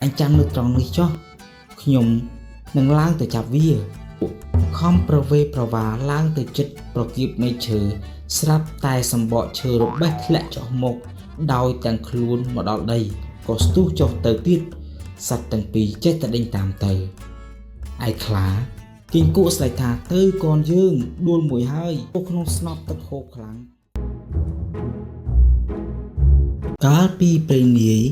anh chăm được trong này cho nhung nâng lang từ chạp vía không pro về pro và lang từ chất pro kịp mấy chữ sắp tay sầm bọ chữ rồi bách lại cho một đau tăng luôn mà đau đây có stu cho tờ tiết sạch tầng pì chết tại đinh tạm tờ ai khá kinh cụ sài thả tư còn dương đuôn mùi hơi ô không snot tật khô kháng cá pi bền nhí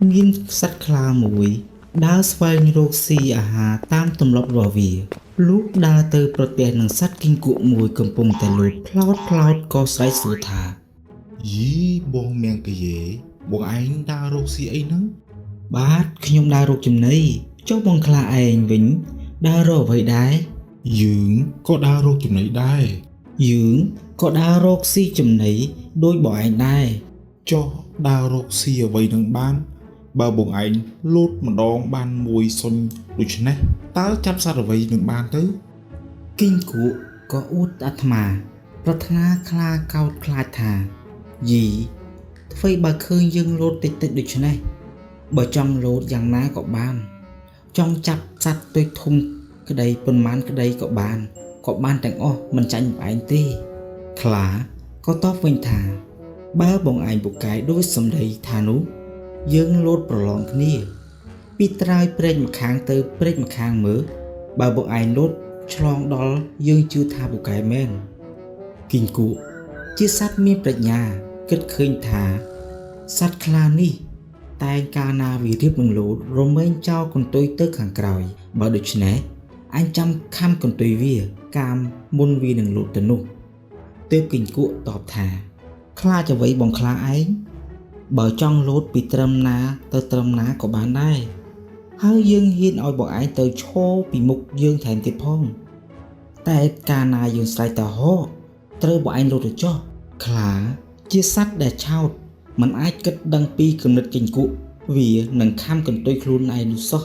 nghiên sắt khla mùi đá xoay roxy à hà tam tùm lọc rò vỉa lúc đa từ bật bè nâng sắt kinh cụ mùi cầm pùng tại lụt cloud có xoay sửa thả Dí bông mèng cái gì bông anh đa roxy ấy nữa bát khi nhung đa rô chùm này chốc bông khla anh vĩnh đa rô vậy đái dưỡng có đa rô chùm này đai dưỡng có đa roxy chùm này đôi bỏ anh đai cho đa roxy ở vậy nâng ban bà bông anh lốt mà đón ban mùi xôn đôi chân này ta chăm sát ở vậy nâng ban tới kinh cụ có út atma pratna khla cao khla thà gì phây bà khơi dương lốt tịch tịch được chân này bởi trong lốt giang ná có ban trong chắp sắt tôi thùng cái đây phần mán cái đây có ban tặng ô mình tranh phải anh tê khá có tóc vinh thà ba bông ảnh một cái đối xâm đầy thà nú dương lốt bỏ lòng cái nia bị trai prech mà kháng tới prech mà kháng mớ ba bông ảnh lốt chlong đó dương chưa tha một cái men kinh cụ chiếc sắt miên prech nhà kết khơi thà sắt khla ni tay ca na vì tiếp bằng lỗ rồi mới cho con tôi tới hàng còi bảo được nè anh chăm khăm con tôi vía cam môn vi đừng lỗ tận nụ tiếp kinh cụ tọp thà khla cho vậy bằng khla ấy bởi trong lốt bị trâm ná của bạn đây hơi dương hiên oi bọn ấy tới chô bị mục dương thèm tiệp phong tay ca na dương sai tà hô trơ bọn anh lột được cho khla chia sắt để trao mình ai kết đăng pi cầm nứt kinh cụ vì nâng kham cần tôi khuôn ai nụ so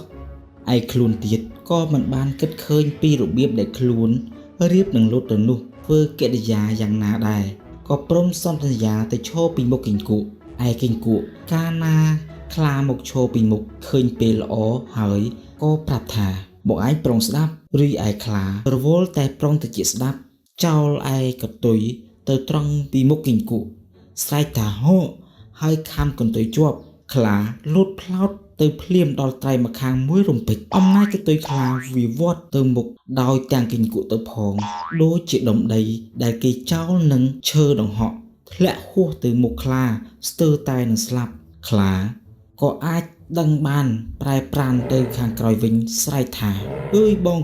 ai khuôn tiệt có mình ban kết khơi pi rượu biếp để khuôn riếp nâng lốt tận nụ vơ kệ để già dạng ná đài có prom son thân già tới chô pi một kinh cụ ai kinh cụ ca na khla một chô pi một khơi pi lõ hỏi có prap thà bộ ai prong đáp ri ai khla rvol tay prong tự chiết đáp trao ai cật tuổi tới trong pi một kinh cụ sai thà hô hơi kham còn tới chuột khá lốt plout từ phim đòi tay mà khang muối rồng bịch ông nay cái tôi khá vì vót từ mục đòi tàng kinh cụ tới phòng đôi chị đồng đầy đại kỳ cháu nâng chơ đồng họ lẽ hua từ mục khá stir tay nâng slap khá có ai đăng ban prai pran từ khang còi vinh sai thả ơi bong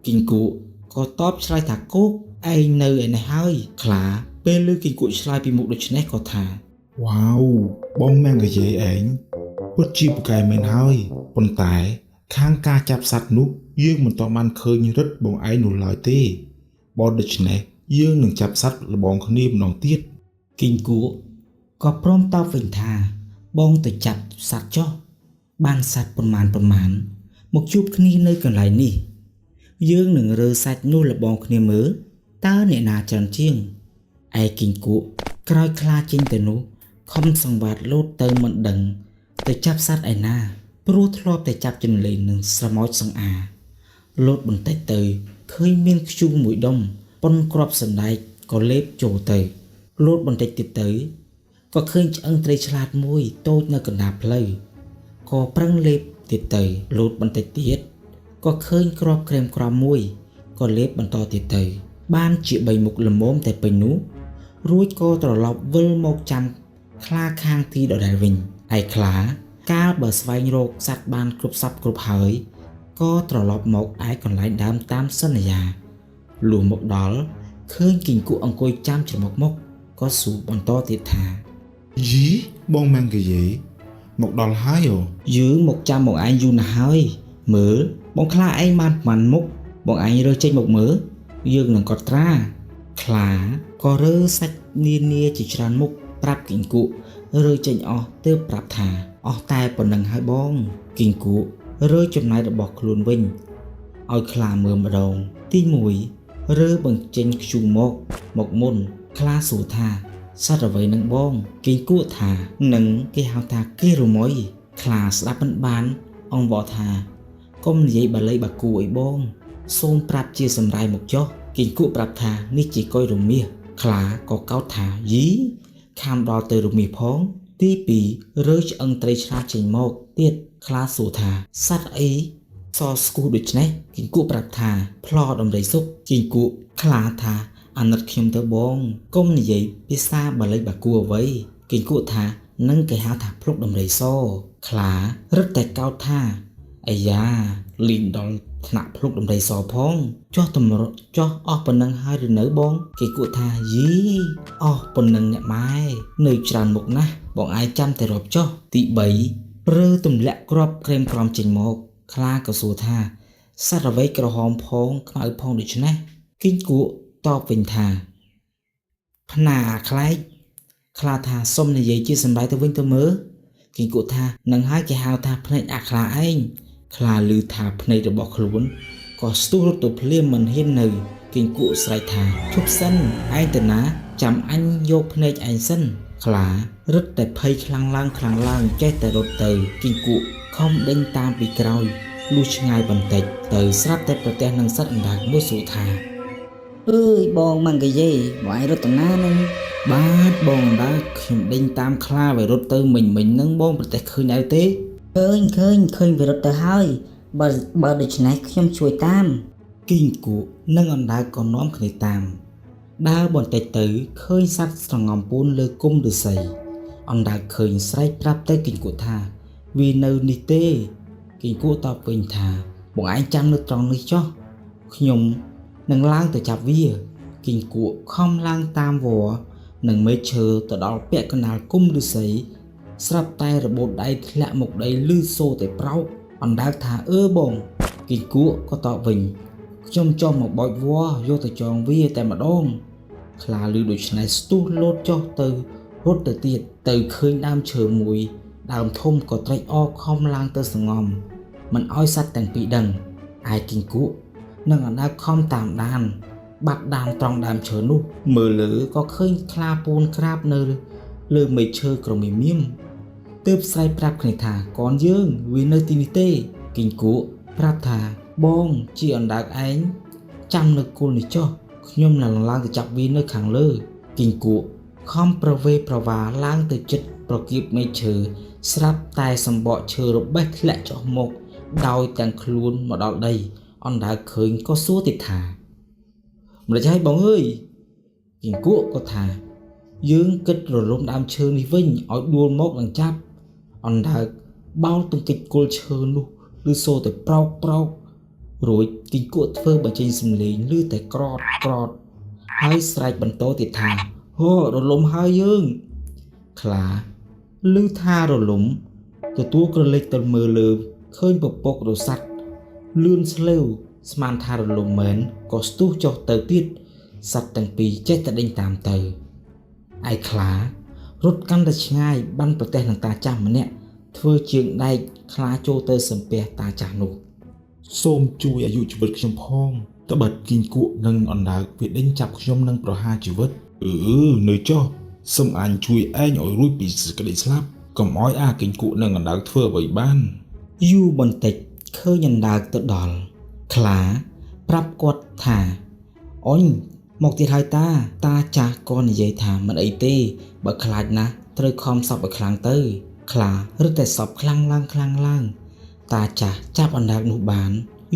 kinh cụ có top sai thả cốt ai nơi này hơi khá bên lưu kinh cụ sai bị mục được nét có thả wow bông mèng cái gì ảnh bất chi một cái mình hơi còn tại khang ca chạp sạch nút dương mình tóm ăn khơi như rất bông ấy nụ lời tê bọn địch này dương đừng chạp sạch là bọn khăn niêm nòng tiết kinh cụ có prom tao phình thà bông từ chạp sạch cho ban sạch phần màn một chút khni nơi còn lại nì dương đừng rơ sạch nụ là bọn khni mớ ta nệ nà tròn chiêng ai kinh cụ coi khla trên từ nụ không sòng bạt lốt tơ mận đằng tới chắp sát ai na pro thlo tới chắp chân lên nâng sa mói song lốt bằng tay tới khơi miên chu mũi đông pon crop sần đai có lép trổ tới lốt bằng tay tiếp tới có khơi ân tây chlat môi tôi nơi cần nạp lời có prăng lép tiếp tới lốt bằng tay tiết có khơi crop krem crop môi có lép bằng to tiếp tới ban chị bày mục lầm mồm tại bầy nú ruồi co trò lọc vơ một trăm khla khang thi đỏ đại vinh ai khá ca bờ svay rô sắt ban cướp sắp cướp hỡi có trò lọc một ai còn lại đám tam sân này già lùa một đó khơi kinh cụ ông côi chăm chỉ một mốc có sủ bằng to tiệt thà dí bông mèng cái gì một đòn hái rồi dưới 100 một anh du nào hơi mớ bông khla anh man màn mốc bọn anh rơi trên một mớ dương là có tra khá có rơ sách nia chỉ tràn mục prap kinh cụ rơi trên o tơ prap thả o tai còn nâng hai bong kinh cụ rơi trong này được bọc luôn vinh oi khla mưa mà đầu ti mùi rơi bằng trên chung một môn khla sủ thả sát ở vậy nâng bong kinh cụ thả nâng cái hào thả kia rồi mối ខ្លាស្ដាប់មិនបានអង្គវថាកុំនិយាយបាលីបាគូអីបងសូមប្រាប់ជាសម្រាយមកចុះគីងគក់ប្រាប់ថានេះជាកុយរមាសខ្លាក៏កោតថាយីខាំដល់ទៅរមាសផងទី2រើឆ្អឹងត្រីឆ្លាតចេញមកទៀតខ្លាសួរថាសត្វអីសស្គូដូចនេះគីងគក់ប្រាប់ថាផ្លោដំរីសុកគីងគក់ខ្លាថាអាណិតខ្ញុំទៅបងកុំនិយាយភាសាបាលីបាគូអ្វីគីងគក់ថានឹងគេហៅថាភ្លុកដំរីសខ្លារឹតតែកោតថាអាយ៉ាលីងដល់ថ្នាក់ភ្លុកដំរីសផងចោះតម្រត់ចោះអស់ប៉ុណ្ណឹងហើយឬនៅបងគេគួរថាយីអស់ប៉ុណ្ណឹងអ្នកម៉ែនៅច្រើនមុខណាស់បងឯងចាំតែរាប់ចោះទី3ព្រើទម្លាក់គ្រាប់ក្រែមក្រំចេញមកខ្លាក៏សួរថាសត្វអ្វីក្រហមផងខ្មៅផងដូច្នេះគីងគក់តបវិញថាផ្នាខ្លែកខ្លាថាសុំនិយាយជាសម្ដីទៅវិញទៅមើលគីងគក់ថានឹងហើយគេហៅថាភ្នែកអាខ្លាឯងខ្លាឮថាភ្នែករបស់ខ្លួនក៏ស្ទុះរត់ទៅភ្លាមមិនហ៊ាននៅគីងគក់ស្រែកថាជប់សិនឯងទៅណាចាំអញយកភ្នែកឯងសិនខ្លារឹតតែភ័យខ្លាំងឡើងចេះតែរត់ទៅគីងគក់ខំដេញតាមពីក្រោយលុះឆ្ងាយបន្តិចទៅស្រាប់តែប្រទះនឹងសត្វអណ្ដើកមួយសួរថាអើយបងម៉ាំងកាយេបងឯងរត់ទៅណានឹងបាទបងអណ្ដើកខ្ញុំដេញតាមខ្លាវារត់ទៅមិញនឹងបងប្រទះឃើញហើយទេឃើញវារត់ទៅហើយបើដូច្នេះខ្ញុំជួយតាមគីងគក់និងអណ្ដើកក៏នាំគ្នាតាមដើរបន្តិចទៅឃើញសត្វស្រងំពូនលើគុម្ពឫស្សីអណ្ដើកឃើញស្រែកប្រាប់ទៅគីងគក់ថាវានៅនេះទេគីងគក់តបវិញថាបងឯងចាំនៅត្រង់នេះចុះខ្ញុំនឹងឡើងទៅចាប់វាគីងគក់ខំឡើងតាមវល្លិនឹងមេឃឈើទៅដល់ពាក់កណ្ដាលគុម្ពឫស្សីស្រាប់តែរបូតដៃធ្លាក់មកដីលឺសូរតែប្រោកអណ្ដើកថាបងគីងគក់ក៏តបវិញខ្ញុំចុះមកបោចវល្លិយកទៅចងវាតែម្ដងខ្លាលឺដូច្នេះស្ទុះលោតចុះទៅរត់ទៅទៀតទៅឃើញដើមឈើមួយដើមធំក៏ត្រេកអរខំឡើងទៅសងំមិនឲ្យសត្វទាំងពីរដឹងឯគីងគក់និងអណ្ដើកខំតាមដានបាត់ដានត្រង់ដើមឈើនោះមើលលើក៏ឃើញខ្លាពូនក្រាបនៅលើមែកឈើក្រមីមៀមទើបស្រែកប្រាប់គ្នាថាកូនយើងវានៅទីនេះទេគីងគក់ប្រាប់ថាបងជាអណ្ដើកឯងចាំនៅគល់នេះចុះខ្ញុំនឹងឡើងទៅចាប់វានៅខាងលើគីងគក់ខំប្រវេប្រវាឡើងទៅជិតប្រគៀបមែកឈើស្រាប់តែសម្បកឈើរបេះធ្លាក់ចុះមកដោយទាំងខ្លួនមកដល់ដីអណ្ដើកឃើញក៏សួរទៀតថាម្ល៉េចហើយបងអើយគីងគក់ក៏ថាយើងគិតរលំដើមឈើនេះវិញឲ្យដួលមកនឹងចាប់អណ្ដើកបោលទង្គិចគល់ឈើនោះឬសូរតែប្រោករួចគីងគក់ធ្វើបញ្ចេញសំឡេងឮតែក្រតហើយស្រែកបន្តទៀតថាហូរលំហើយយើងខ្លាឮថារលំទទួលក្រឡេកទៅមើលលើឃើញពពករស័ត្វលឿនស្លេវស្មានថារលំមែនក៏ស្ទុះចុះទៅទៀតសត្វទាំងពីរចេះតែដេញតាមទៅឯខ្លារត់កាន់តែឆ្ងាយបានប្រទះនឹងតាចាស់ម្នាក់ធ្វើជើងដែកខ្លាចូលទៅសំពះតាចាស់នោះសូមជួយអាយុជីវិតខ្ញុំផងត្បិតគីងគក់និងអណ្ដើកវាដេញចាប់ខ្ញុំនឹងប្រហារជីវិតនៅចុះសូមអញជួយឯងឲ្យរួចពីសេចក្តីស្លាប់កុំឲ្យអាគីងគក់និងអណ្ដើកធ្វើអ្វីបានយូរបន្តិចឃើញអណ្ដើកទៅដល់ខ្លាប្រាប់គាត់ថាអញមកទៀតហើយតាចាស់ក៏និយាយថាមិនអីទេបើខ្លាចណាស់ត្រូវខំសពឲ្យខ្លាំងទៅខ្លារឹតតែសពខ្លាំងឡើងតាចាស់ចាប់អណ្ដើកនោះបាន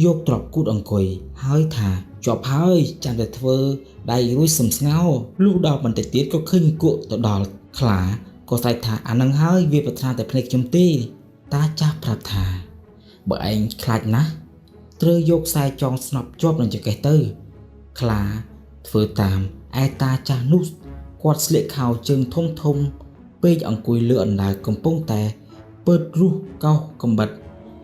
យកទ្រព្យគូតអង្គុយហើយថាជាប់ហើយចាំតែធ្វើដៃរួចសំស្ងោលុះដល់បន្តិចទៀតក៏ឃើញគក់ទៅដល់ខ្លាក៏ស្រែកថាអានឹងហើយវាប្រាថ្នាតែភ្នែកខ្ញុំទេតាចាស់ប្រាប់ថាបើឯងខ្លាចណាស់ត្រូវយកខ្សែចងស្នប់ជាប់នឹងចង្កេះទៅខ្លាធ្វើតាមឯតាចាស់នោះគាត់ស្លៀកខោជើងធំពេកអង្គុយលើអណ្ដើកកំពុងតែពើតរស់កោសកំបិត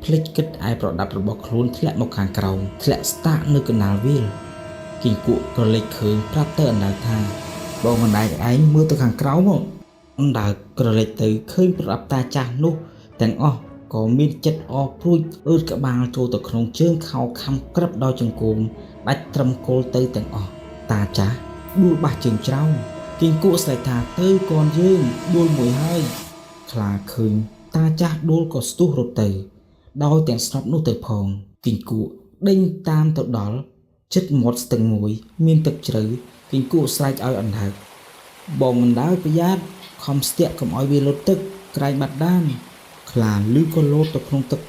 ភ្លេចគិតឯប្រដាប់របស់ខ្លួនធ្លាក់មកខាងក្រោមធ្លាក់ស្តាកនៅកណ្ដាលវាលគីងគក់ក៏លេចឃើញប្រាប់ទៅអណ្ដើកថាបងអណ្ដើកឯងមើលទៅខាងក្រោមមកអណ្ដើកក៏លេចទៅឃើញប្រដាប់តាចាស់នោះទាំងអស់ក៏មានចិត្តអរព្រួយអឺតក្បាលចូលទៅក្នុងជើងខោខំក្រឹបដល់ចង្គមដាច់ត្រឹមគល់ទៅទាំងអស់តាចាស់ដួលបាសជើងច្រោមគីងគក់ស្រែកថាទៅកូនយើងដួលមួយហើយខ្លាឃើញ តាចាស់ដួលក៏ស្ទុះរត់ទៅដោយទាំងស្នប់នោះទៅផងគីងគក់ដេញតាមទៅដល់ជិតមាត់ស្ទឹងមួយមានទឹកជ្រៅគីងគក់ស្រែកឲ្យអណ្ដើកបងមិនដើរប្រយ័ត្នខំស្ទាក់កុំឲ្យវាលុតទឹកក្រែងបាត់ដានខ្លាឮក៏លោតទៅក្នុងទឹក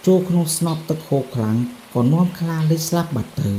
ចូលក្នុងស្នប់ទឹកហូរខ្លាំងក៏នាំខ្លាលេចស្លាប់បាត់ទៅ